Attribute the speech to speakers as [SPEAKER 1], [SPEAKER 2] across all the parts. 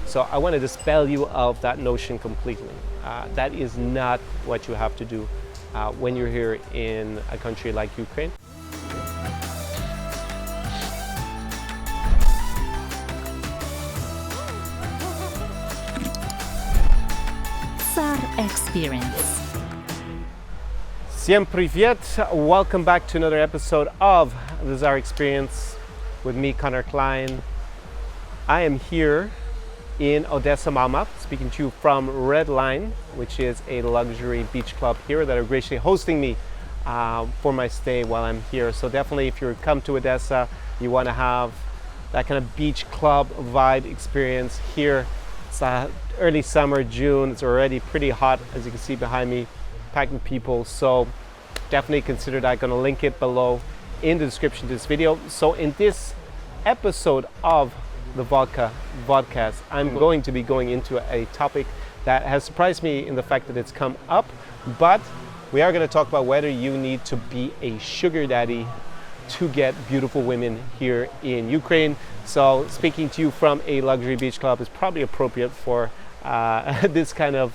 [SPEAKER 1] So I want to dispel you of that notion completely. That is not what you have to do when you're here in a country like Ukraine.
[SPEAKER 2] SAR Experience.
[SPEAKER 1] Всем привет! Welcome back to another episode of the SAR Experience with me, Connor Klein. I am here in Odessa, Mama, speaking to you from Red Line, which is a luxury beach club here that are graciously hosting me for my stay while I'm here. So definitely, if you come to Odessa, you want to have that kind of beach club vibe experience here. It's early summer, June. It's already pretty hot, as you can see behind me, packed with people. So definitely consider that. I'm going to link it below in the description to this video. So in this episode of the Vodcast, I'm going to be going into a topic that has surprised me in the fact that it's come up, but we are going to talk about whether you need to be a sugar daddy to get beautiful women here in Ukraine. So speaking to you from a luxury beach club is probably appropriate for this kind of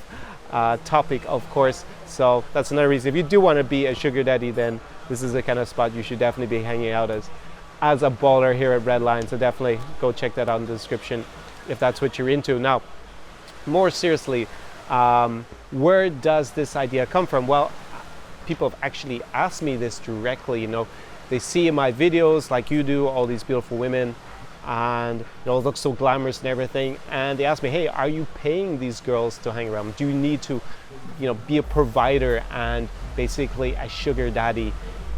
[SPEAKER 1] topic, of course. So that's another reason. If you do want to be a sugar daddy, then this is the kind of spot you should definitely be hanging out as a baller here at Red Line. So definitely go check that out in the description if that's what you're into. Now, more seriously, where does this idea come from? Well, people have actually asked me this directly. You know, they see in my videos, like you do, all these beautiful women, and it looks so glamorous and everything, and they ask me, hey, are you paying these girls to hang around? Do you need to be a provider and basically a sugar daddy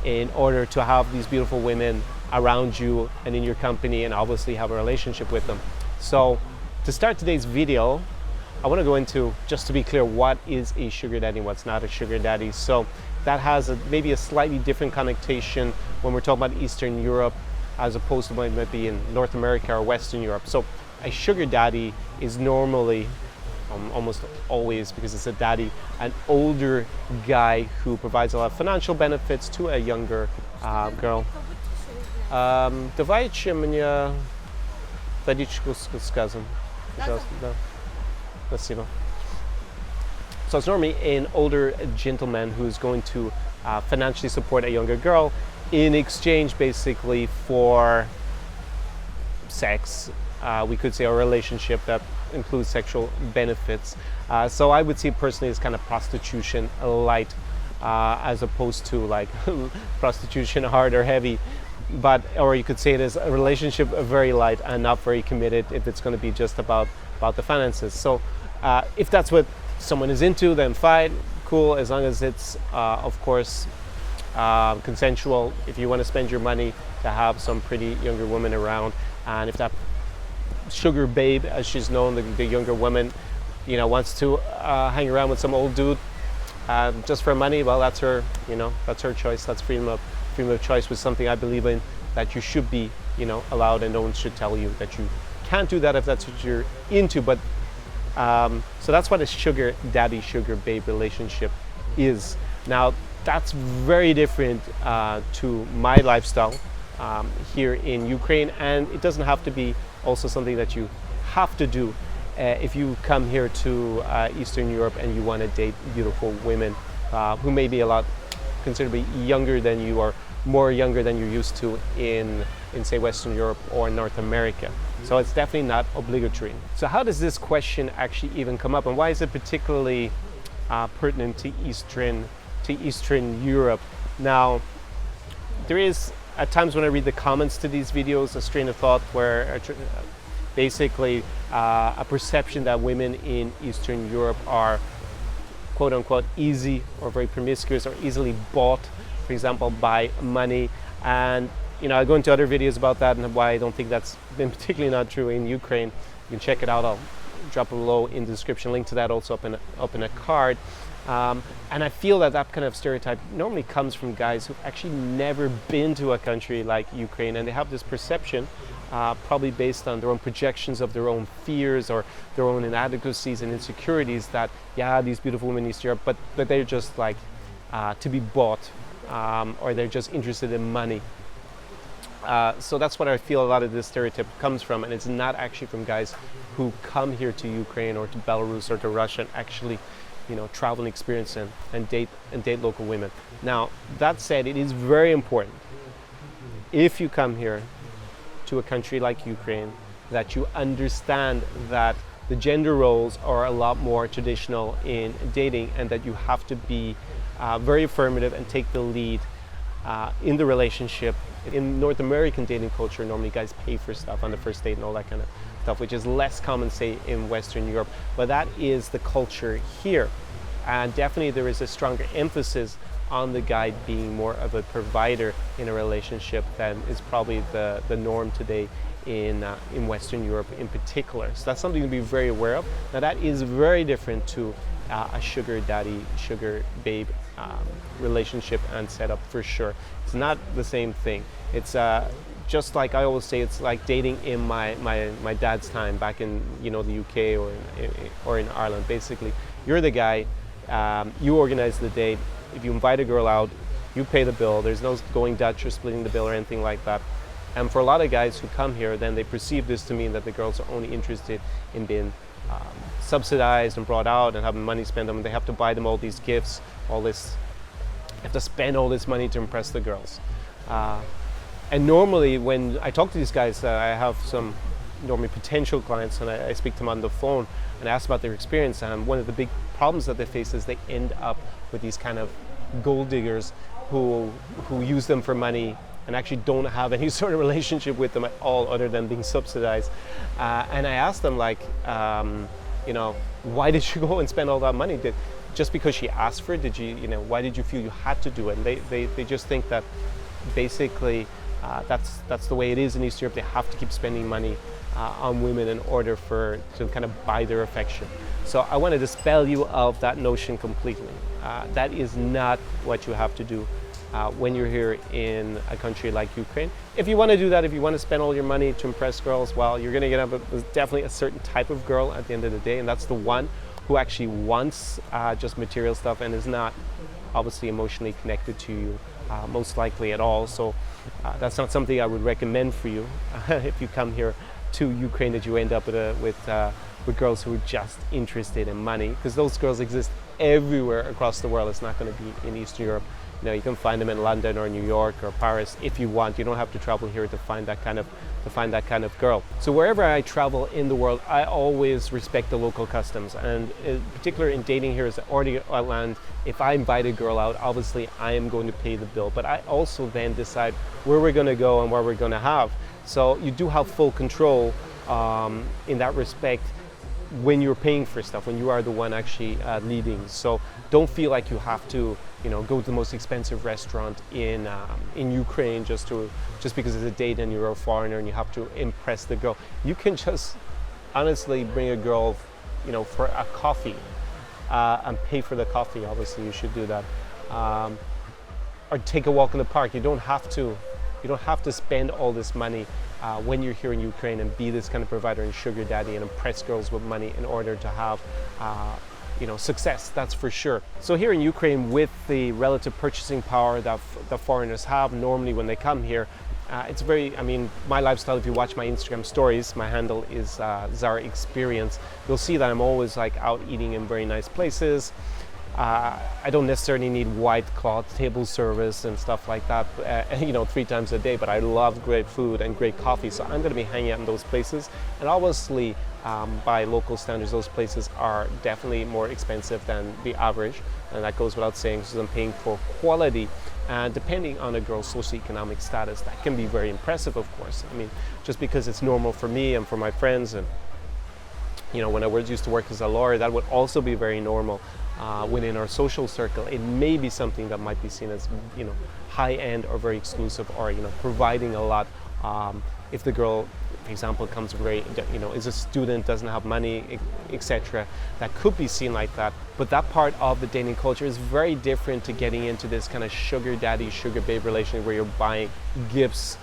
[SPEAKER 1] in order to have these beautiful women around you and in your company and obviously have a relationship with them? So to start today's video, I want to go into, just to be clear, what is a sugar daddy, what's not a sugar daddy. So that has maybe a slightly different connotation when we're talking about Eastern Europe as opposed to what it might be in North America or Western Europe. So a sugar daddy is normally, almost always, because it's a daddy, an older guy who provides a lot of financial benefits to a younger girl. Давайте мне водичку с газом. Спасибо. So it's normally an older gentleman who's going to financially support a younger girl in exchange basically for sex. We could say a relationship that includes sexual benefits. So I would see personally as kind of prostitution light as opposed to like prostitution hard or heavy. Or you could say it as a relationship very light and not very committed if it's going to be just about the finances. So if that's what someone is into, then fine, cool, as long as it's of course consensual. If you want to spend your money to have some pretty younger woman around, and if that sugar babe, as she's known, the younger woman, wants to hang around with some old dude just for money, well, that's her, that's her choice. That's freedom of choice, was something I believe in, that you should be, allowed, and no one should tell you that you can't do that if that's what you're into. But so that's what a sugar daddy, sugar babe relationship is. Now, that's very different to my lifestyle here in Ukraine, and it doesn't have to be also something that you have to do if you come here to Eastern Europe and you want to date beautiful women who may be a lot considerably younger than you, or more younger than you're used to in say Western Europe or North America. So it's definitely not obligatory. So how does this question actually even come up, and why is it particularly pertinent to Eastern Europe? Now, there is at times when I read the comments to these videos a strain of thought where basically a perception that women in Eastern Europe are quote unquote easy or very promiscuous or easily bought, for example, by money. And I go into other videos about that and why I don't think that's been particularly not true in Ukraine. You can check it out. I'll drop it below in the description, link to that also up in a card. And I feel that kind of stereotype normally comes from guys who've actually never been to a country like Ukraine, and they have this perception, probably based on their own projections of their own fears or their own inadequacies and insecurities, that these beautiful women in East Europe, but they're just like to be bought, or they're just interested in money. So that's what I feel a lot of this stereotype comes from, and it's not actually from guys who come here to Ukraine or to Belarus or to Russia and actually, travel and experience and date local women. Now, that said, it is very important if you come here to a country like Ukraine that you understand that the gender roles are a lot more traditional in dating, and that you have to be very affirmative and take the lead in the relationship. In North American dating culture, normally guys pay for stuff on the first date and all that kind of stuff, which is less common, say, in Western Europe. But that is the culture here. And definitely there is a stronger emphasis on the guy being more of a provider in a relationship than is probably the norm today in Western Europe in particular. So that's something to be very aware of. Now, that is very different to a sugar daddy, sugar babe relationship and setup, for sure. It's not the same thing. It's just like I always say, it's like dating in my dad's time back in the UK or in Ireland. Basically, you're the guy, you organize the date. If you invite a girl out, you pay the bill. There's no going Dutch or splitting the bill or anything like that. And for a lot of guys who come here, then they perceive this to mean that the girls are only interested in being subsidized and brought out and having money spent on them. They have to buy them all these gifts, have to spend all this money to impress the girls. And normally when I talk to these guys, I have some normally potential clients, and I speak to them on the phone and ask about their experience. And one of the big problems that they face is they end up with these kind of gold diggers who use them for money and actually don't have any sort of relationship with them at all other than being subsidized. And I asked them, like, why did you go and spend all that money? Just because she asked for it? Why did you feel you had to do it? And they just think that basically that's the way it is in Eastern Europe. They have to keep spending money on women in order to kind of buy their affection. So I want to dispel you of that notion completely. That is not what you have to do when you're here in a country like Ukraine. If you want to do that, if you want to spend all your money to impress girls, well, you're going to get up with definitely a certain type of girl at the end of the day, and that's the one who actually wants just material stuff and is not obviously emotionally connected to you, most likely at all. So that's not something I would recommend for you if you come here to Ukraine, that you end up with girls who are just interested in money, because those girls exist everywhere across the world. It's not going to be in Eastern Europe. You can find them in London or New York or Paris if you want. You don't have to travel here to find that kind of girl. So wherever I travel in the world, I always respect the local customs, and in particular in dating here, as I already outlined, if I invite a girl out, obviously I am going to pay the bill, but I also then decide where we're going to go and what we're going to have. So you do have full control in that respect when you're paying for stuff, when you are the one actually leading. So don't feel like you have to go to the most expensive restaurant in Ukraine just because it's a date and you're a foreigner and you have to impress the girl. You can just honestly bring a girl, for a coffee and pay for the coffee. Obviously, you should do that. Or take a walk in the park. You don't have to spend all this money when you're here in Ukraine and be this kind of provider and sugar daddy and impress girls with money in order to have success, that's for sure. So here in Ukraine, with the relative purchasing power that the foreigners have normally when they come here, it's my lifestyle, if you watch my Instagram stories, my handle is Zara Experience, you'll see that I'm always out eating in very nice places. I don't necessarily need white cloth table service and stuff like that, 3 times a day, but I love great food and great coffee, so I'm going to be hanging out in those places. And obviously, by local standards, those places are definitely more expensive than the average, and that goes without saying, because I'm paying for quality. And depending on a girl's socioeconomic status, that can be very impressive, of course. Just because it's normal for me and for my friends, and when I used to work as a lawyer, that would also be very normal within our social circle. It may be something that might be seen as high-end or very exclusive, or providing a lot. If the girl, for example, comes is a student, doesn't have money, etc., that could be seen like that. But that part of the dating culture is very different to getting into this kind of sugar daddy, sugar babe relationship where you're buying gifts,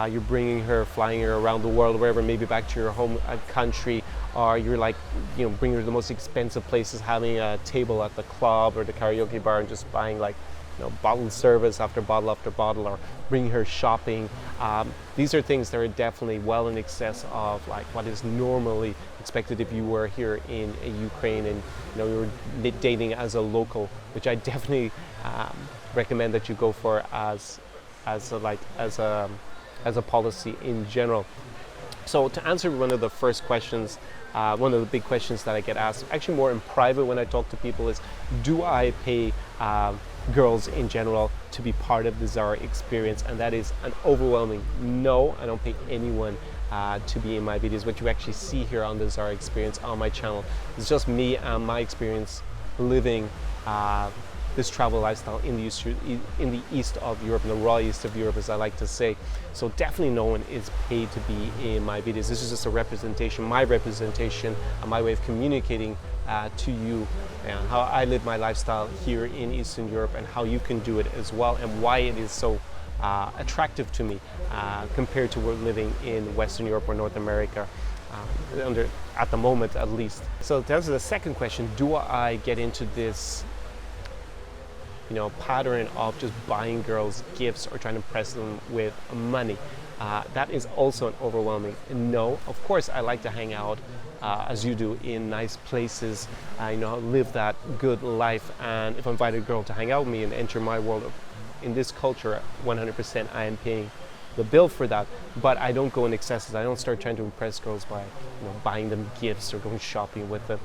[SPEAKER 1] you're bringing her, flying her around the world, wherever, maybe back to your home country, or you're bringing her to the most expensive places, having a table at the club or the karaoke bar and just buying bottle service after bottle, or bring her shopping. These are things that are definitely well in excess of like what is normally expected if you were here in Ukraine and you were dating as a local, which I definitely recommend that you go for as a policy in general. So to answer one of the first questions, one of the big questions that I get asked, actually more in private when I talk to people, is do I pay girls in general to be part of the Zara experience? And that is an overwhelming no. I don't pay anyone to be in my videos. What you actually see here on the Zara experience on my channel is just me and my experience living this travel lifestyle in the east of Europe, in the raw east of Europe, as I like to say. So definitely no one is paid to be in my videos. This is just a representation, my way of communicating to you how I live my lifestyle here in Eastern Europe and how you can do it as well, and why it is so attractive to me compared to living in Western Europe or North America. At the moment at least. So to answer the second question, do I get into this pattern of just buying girls gifts or trying to impress them with money? That is also an overwhelming no. Of course, I like to hang out as you do in nice places. I live that good life, and if I invite a girl to hang out with me and enter my world in this culture, 100% I am paying the bill for that. But I don't go in excesses. I don't start trying to impress girls by buying them gifts or going shopping with them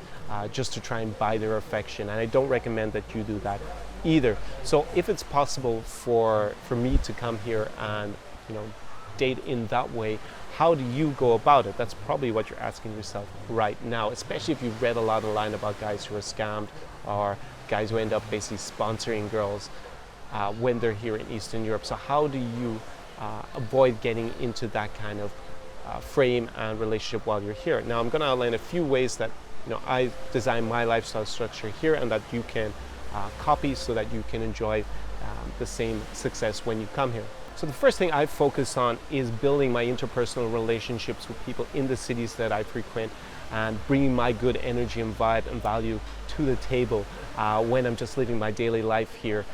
[SPEAKER 1] just to try and buy their affection. And I don't recommend that you do that either. So if it's possible for me to come here and date in that way, how do you go about it? That's probably what you're asking yourself right now, especially if you've read a lot online about guys who are scammed or guys who end up basically sponsoring girls when they're here in Eastern Europe. So how do you avoid getting into that kind of frame and relationship while you're here? Now I'm going to outline a few ways that I design my lifestyle structure here and that you can copy so that you can enjoy the same success when you come here. So the first thing I focus on is building my interpersonal relationships with people in the cities that I frequent and bringing my good energy and vibe and value to the table when I'm just living my daily life here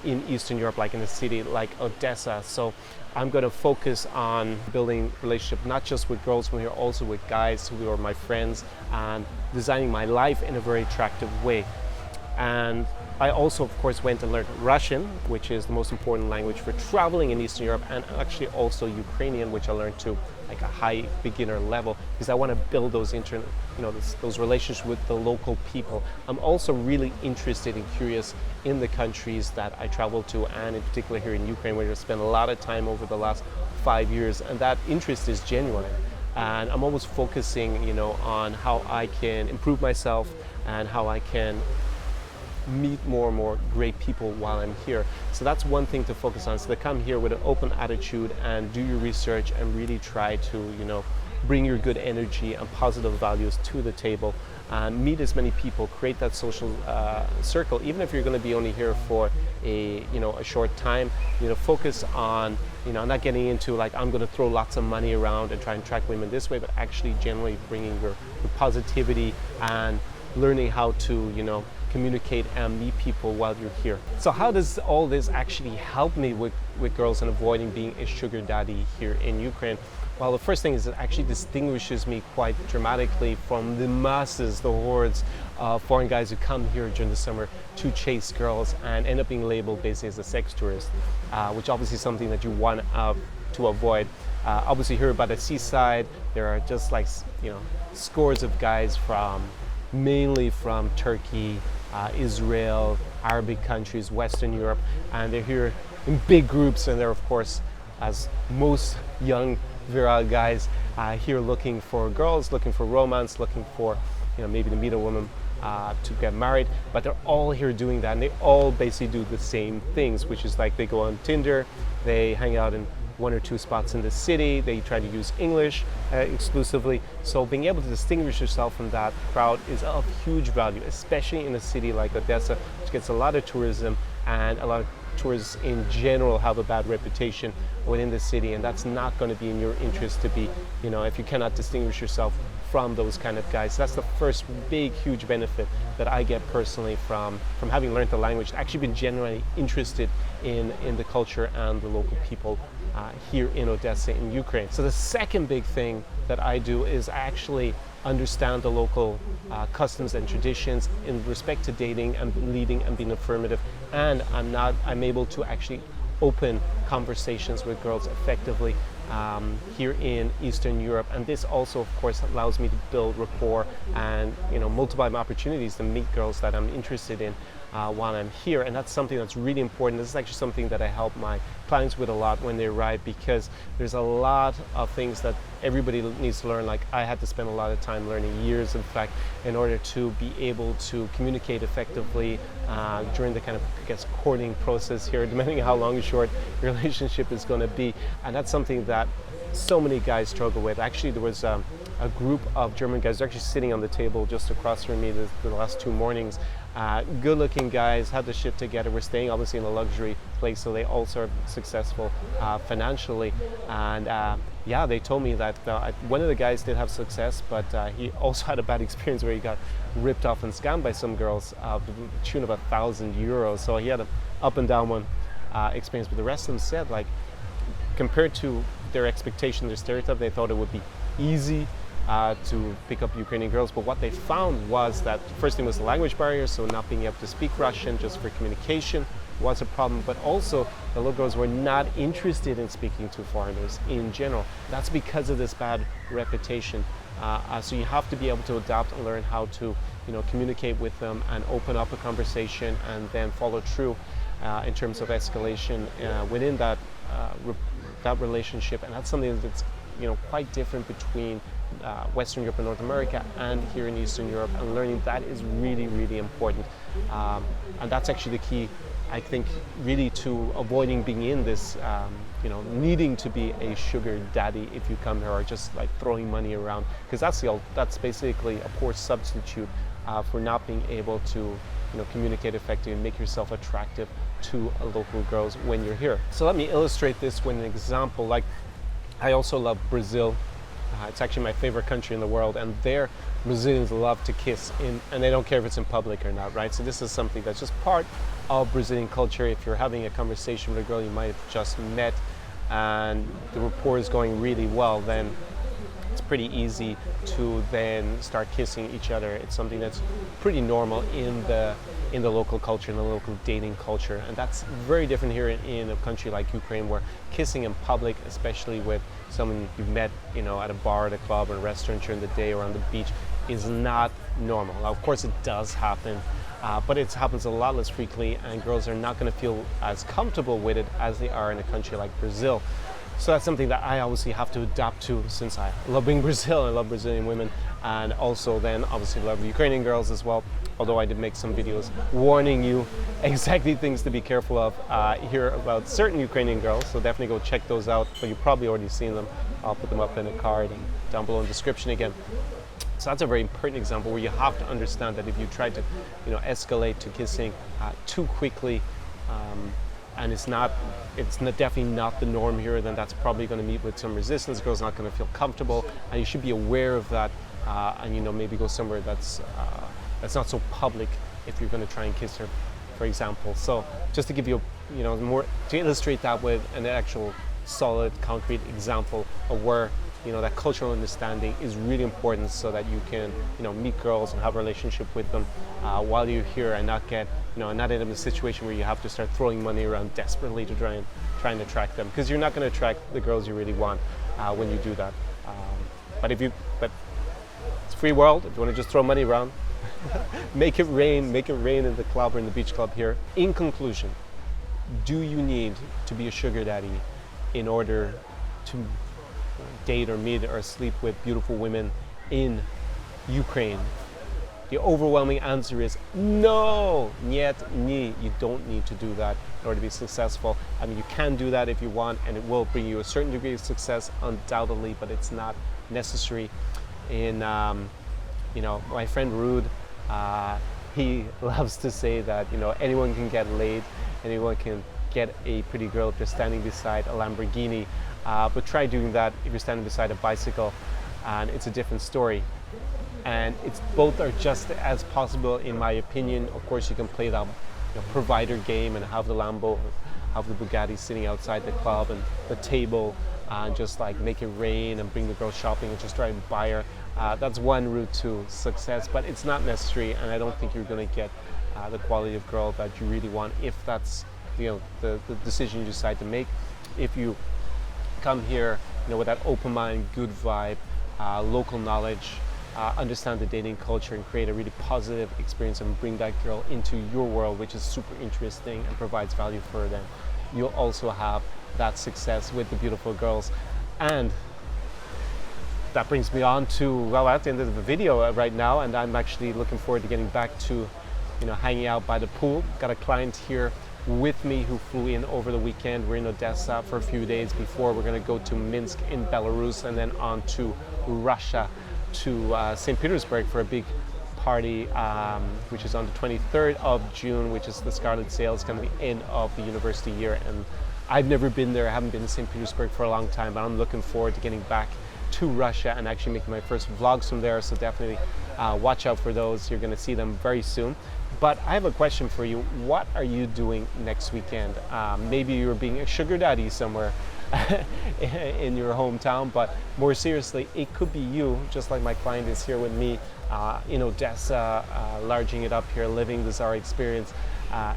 [SPEAKER 1] in Eastern Europe, like in a city like Odessa. So I'm going to focus on building relationships not just with girls from here, also with guys who are my friends, and designing my life in a very attractive way. And I also, of course, went and learned Russian, which is the most important language for traveling in Eastern Europe, and actually also Ukrainian, which I learned to like a high beginner level, because I want to build those those relationships with the local people. I'm also really interested and curious in the countries that I travel to, and in particular here in Ukraine, where I spent a lot of time over the last 5 years, and that interest is genuine. And I'm always focusing, on how I can improve myself and how I can meet more and more great people while I'm here. So that's one thing to focus on. So to come here with an open attitude and do your research and really try to, bring your good energy and positive values to the table and meet as many people, create that social circle. Even if you're going to be only here for a short time, focus on, not getting into like, I'm going to throw lots of money around and try and attract women this way, but actually generally bringing your positivity and learning how to, communicate and meet people while you're here. So how does all this actually help me with girls and avoiding being a sugar daddy here in Ukraine? Well, the first thing is it actually distinguishes me quite dramatically from the masses, the hordes of foreign guys who come here during the summer to chase girls and end up being labeled basically as a sex tourist, which obviously is something that you want to avoid. Obviously here by the seaside, there are just like, scores of guys mainly from Turkey, Israel, Arabic countries, Western Europe, and they're here in big groups, and they're of course, as most young virile guys here looking for girls, looking for romance, looking for maybe to meet a woman to get married, but they're all here doing that, and they all basically do the same things, which is like they go on Tinder, they hang out in 1 or 2 spots in the city, they try to use English exclusively. So being able to distinguish yourself from that crowd is of huge value, especially in a city like Odessa, which gets a lot of tourism, and a lot of tourists in general have a bad reputation within the city, and that's not going to be in your interest to be, if you cannot distinguish yourself from those kind of guys. That's the first big, huge benefit that I get personally from having learned the language, actually been genuinely interested in the culture and the local people here in Odessa in Ukraine. So the second big thing that I do is I actually understand the local customs and traditions in respect to dating and leading and being affirmative, and I'm able to actually open conversations with girls effectively here in Eastern Europe. And this also, of course, allows me to build rapport and multiple opportunities to meet girls that I'm interested in while I'm here. And that's something that's really important. This is actually something that I help my clients with a lot when they arrive, because there's a lot of things that everybody needs to learn. Like I had to spend a lot of time learning, years in fact, in order to be able to communicate effectively during the kind of, I guess, courting process here, depending on how long or short your relationship is going to be. And that's something that so many guys struggle with. Actually, there was a group of German guys actually sitting on the table just across from me the last 2 mornings. Good-looking guys, had the shit together. We're staying obviously in a luxury place, so they also are successful financially. And yeah, they told me that one of the guys did have success, but he also had a bad experience where he got ripped off and scammed by some girls to the tune of €1,000. So he had an up and down one experience. But the rest of them said, like, compared to their expectation, their stereotype, they thought it would be easy to pick up Ukrainian girls. But what they found was that first thing was the language barrier, so not being able to speak Russian just for communication was a problem, but also the little girls were not interested in speaking to foreigners in general. That's because of this bad reputation. So you have to be able to adapt and learn how to communicate with them and open up a conversation and then follow through in terms of escalation within that relationship. And that's something that's quite different between Western Europe and North America and here in Eastern Europe, and learning that is really, really important. And that's actually the key, I think, really to avoiding being in this, needing to be a sugar daddy if you come here, or just like throwing money around, because that's basically a poor substitute for not being able to communicate effectively and make yourself attractive to local girls when you're here. So let me illustrate this with an example. Like, I also love Brazil. It's actually my favorite country in the world, and there Brazilians love to kiss, and they don't care if it's in public or not, right? So this is something that's just part of Brazilian culture. If you're having a conversation with a girl you might have just met and the rapport is going really well, then it's pretty easy to then start kissing each other. It's something that's pretty normal in the local culture, in the local dating culture. And that's very different here in a country like Ukraine, where kissing in public, especially with someone you've met, at a bar, at a club, or a restaurant during the day, or on the beach, is not normal. Now, of course, it does happen, but it happens a lot less frequently, and girls are not going to feel as comfortable with it as they are in a country like Brazil. So that's something that I obviously have to adapt to, since I love being Brazil, I love Brazilian women, and also then obviously love Ukrainian girls as well. Although I did make some videos warning you exactly things to be careful of here about certain Ukrainian girls, so definitely go check those out. But you've probably already seen them. I'll put them up in a card and down below in the description again. So that's a very important example where you have to understand that if you try to escalate to kissing too quickly, and it's definitely not the norm here, then that's probably going to meet with some resistance. The girl's not going to feel comfortable, and you should be aware of that, and maybe go somewhere that's not so public if you're going to try and kiss her, for example. So just to give you more, to illustrate that with an actual solid concrete example of where that cultural understanding is really important, so that you can meet girls and have a relationship with them while you're here, and not get not end up in a situation where you have to start throwing money around desperately to try and attract them, because you're not going to attract the girls you really want when you do that. But it's a free world. If you want to just throw money around, make it rain in the club or in the beach club here. In conclusion, do you need to be a sugar daddy in order to date or meet or sleep with beautiful women in Ukraine? The overwhelming answer is no, niet, ni. You don't need to do that in order to be successful. I mean, you can do that if you want, and it will bring you a certain degree of success, undoubtedly, but it's not necessary. In my friend Rude, he loves to say that anyone can get laid, anyone can get a pretty girl if you're standing beside a Lamborghini, but try doing that if you're standing beside a bicycle, and it's a different story. and it's both are just as possible in my opinion. Of course, you can play that provider game and have the Lambo, have the Bugatti sitting outside the club and the table, and just like make it rain and bring the girl shopping and just try and buy her. That's one route to success, but it's not necessary, and I don't think you're going to get the quality of girl that you really want if that's the decision you decide to make. If you come here with that open mind, good vibe, local knowledge, understand the dating culture and create a really positive experience and bring that girl into your world, which is super interesting and provides value for them, you'll also have that success with the beautiful girls. And that brings me on to, well, at the end of the video right now, and I'm actually looking forward to getting back to hanging out by the pool. Got a client here with me who flew in over the weekend. We're in Odessa for a few days before we're going to go to Minsk in Belarus and then on to Russia, to St. Petersburg for a big party, which is on the 23rd of June, which is the Scarlet Sail. It's going to be the end of the university year, and I've never been there. I haven't been to St. Petersburg for a long time, but I'm looking forward to getting back to Russia and actually making my first vlogs from there. So definitely watch out for those. You're going to see them very soon. But I have a question for you. What are you doing next weekend? Maybe you're being a sugar daddy somewhere in your hometown, but more seriously, it could be you, just like my client is here with me in Odessa, larging it up here, living the Zara experience.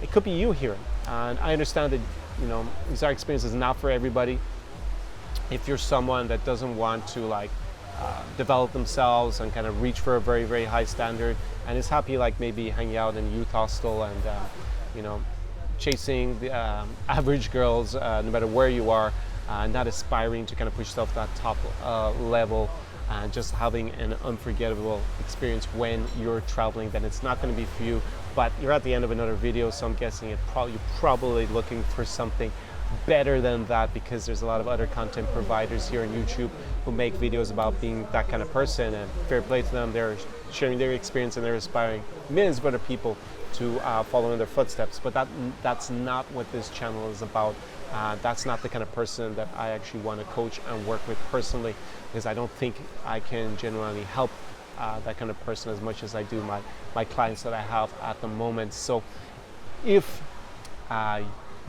[SPEAKER 1] It could be you here. And I understand that the Zara experience is not for everybody. If you're someone that doesn't want to develop themselves and kind of reach for a very, very high standard and is happy maybe hanging out in a youth hostel and chasing the average girls no matter where you are, not aspiring to kind of push yourself to that top level and just having an unforgettable experience when you're traveling, then it's not going to be for you. But you're at the end of another video, so I'm guessing you're probably looking for something better than that, because there's a lot of other content providers here on YouTube who make videos about being that kind of person, and fair play to them. They're sharing their experience and they're inspiring millions of other people to follow in their footsteps. But that's not what this channel is about. That's not the kind of person that I actually want to coach and work with personally, because I don't think I can genuinely help that kind of person as much as I do my clients that I have at the moment. So if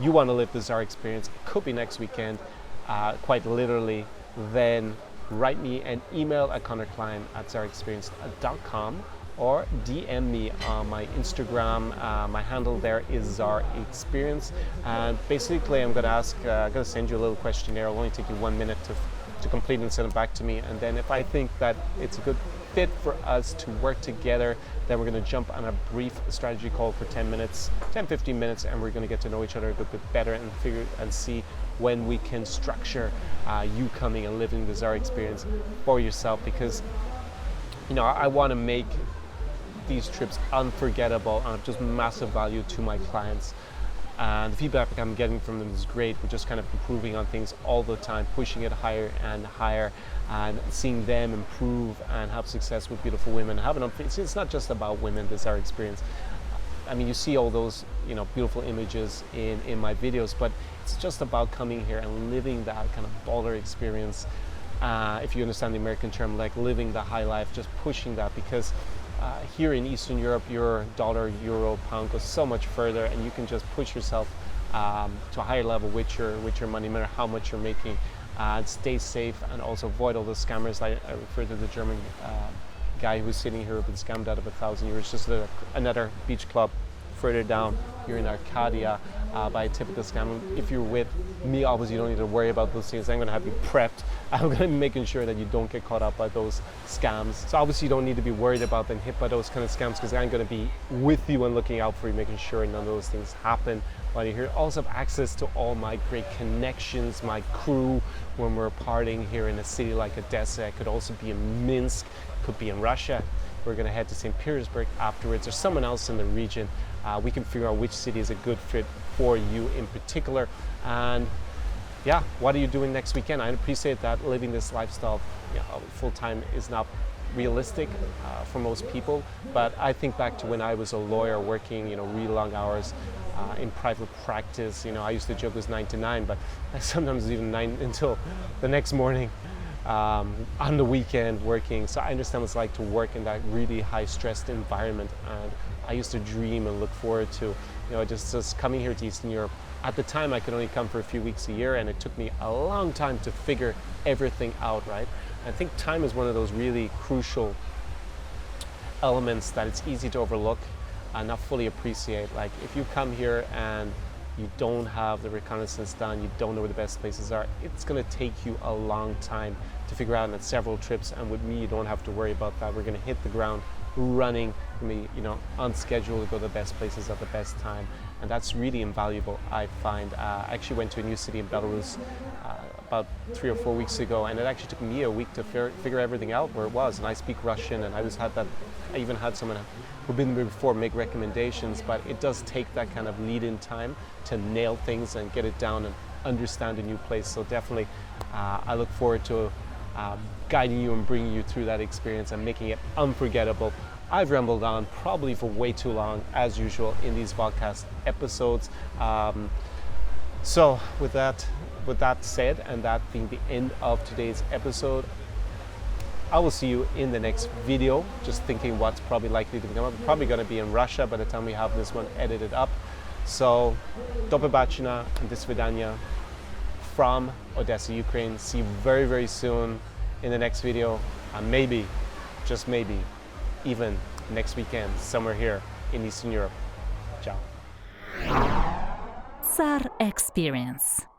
[SPEAKER 1] you want to live the Zara experience, it could be next weekend, quite literally, then write me an email at connorklein@zaraexperience.com or DM me on my Instagram. My handle there is Zara Experience. And basically, I'm going to send you a little questionnaire. It'll only take you 1 minute to complete and send it back to me. And then if I think that it's a good fit for us to work together, then we're going to jump on a brief strategy call for 10 minutes, 10-15 minutes, and we're going to get to know each other a good bit better and figure and see when we can structure you coming and living the Zara experience for yourself, because I want to make these trips unforgettable and of just massive value to my clients. And the feedback I'm getting from them is great. We're just kind of improving on things all the time, pushing it higher and higher, and seeing them improve and have success with beautiful women. It's not just about women, this is our experience. I mean, you see all those beautiful images in my videos, but it's just about coming here and living that kind of baller experience. If you understand the American term, like living the high life, just pushing that, because here in Eastern Europe, your dollar, euro, pound goes so much further, and you can just push yourself to a higher level with your money, no matter how much you're making. Stay safe and also avoid all the scammers. I refer to the German guy who's sitting here who's been scammed out of 1,000 euros. Just another beach club further down here in Arcadia by a typical scam. If you're with me, obviously you don't need to worry about those things. I'm going to have you prepped. I'm going to be making sure that you don't get caught up by those scams. So obviously you don't need to be worried about being hit by those kind of scams, because I'm going to be with you and looking out for you, making sure none of those things happen while you're here. Also have access to all my great connections, my crew when we're partying here in a city like Odessa. It could also be in Minsk, could be in Russia. We're going to head to St. Petersburg afterwards, or someone else in the region. We can figure out which city is a good fit for you in particular. And yeah, what are you doing next weekend? I appreciate that living this lifestyle full-time is not realistic for most people, but I think back to when I was a lawyer working really long hours in private practice. I used to joke it was 9 to 9, but sometimes even 9 until the next morning. on the weekend working. So I understand what it's like to work in that really high stressed environment. And I used to dream and look forward to, just coming here to Eastern Europe. At the time, I could only come for a few weeks a year, and it took me a long time to figure everything out, right? I think time is one of those really crucial elements that it's easy to overlook and not fully appreciate. Like if you come here and you don't have the reconnaissance done, you don't know where the best places are, it's going to take you a long time to figure out, and it's several trips. And with me, you don't have to worry about that. We're going to hit the ground running, on schedule to go to the best places at the best time, and that's really invaluable, I find. I actually went to a new city in Belarus about 3 or 4 weeks ago, and it actually took me a week to figure everything out where it was. And I speak Russian, and I even had someone who'd been there before make recommendations, but it does take that kind of lead-in time to nail things and get it down and understand a new place. So definitely, I look forward to guiding you and bringing you through that experience and making it unforgettable. I've rambled on probably for way too long, as usual, in these podcast episodes. So with that said, and that being the end of today's episode, I will see you in the next video. Just thinking what's probably likely to come up. Probably going to be in Russia by the time we have this one edited up. So, do побачення and до свидания from Odessa, Ukraine. See you very, very soon in the next video. And maybe, just maybe, even next weekend, somewhere here in Eastern Europe. Ciao.
[SPEAKER 2] SAR Experience.